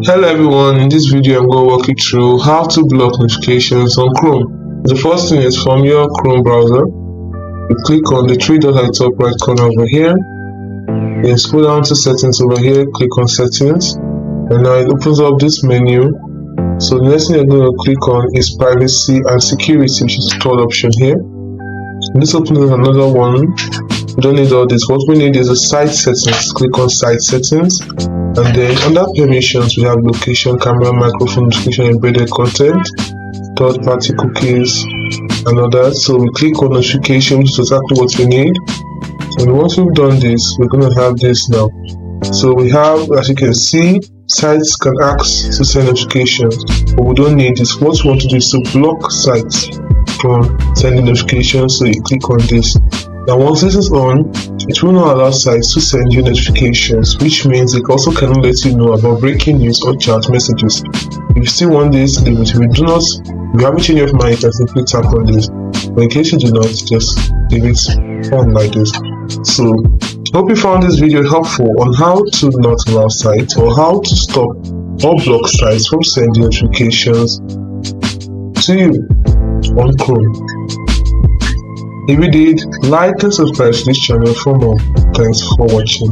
Hello everyone, in this video I'm going to walk you through how to block notifications on Chrome. The first thing is from your Chrome browser, you click on the three dots at the top right corner over here, then scroll down to settings over here, click on settings, and now it opens up this menu. So the next thing you're going to click on is privacy and security, which is the third option here. This opens another one. We don't need all this. What we need is a site settings. Click on site settings, and then under permissions we have location, camera, microphone, notification, embedded content, third party cookies and all that. So we click on notification, which is exactly what we need. And once we've done this, we're going to have this now. So we have, as you can see, sites can ask to send notifications, but we don't need this. What we want to do is to block sites from sending notifications. So you click on this. Now once this is on, it will not allow sites to send you notifications, which means it also cannot let you know about breaking news or chat messages. If you still want this, leave it. If you do not, if you haven't changed your mind, you can simply tap on this. But in case you do not, just leave it on like this. So hope you found this video helpful on how to not allow sites or how to stop or block sites from sending notifications to you on Chrome. If you did, like and subscribe to this channel for more. Thanks for watching.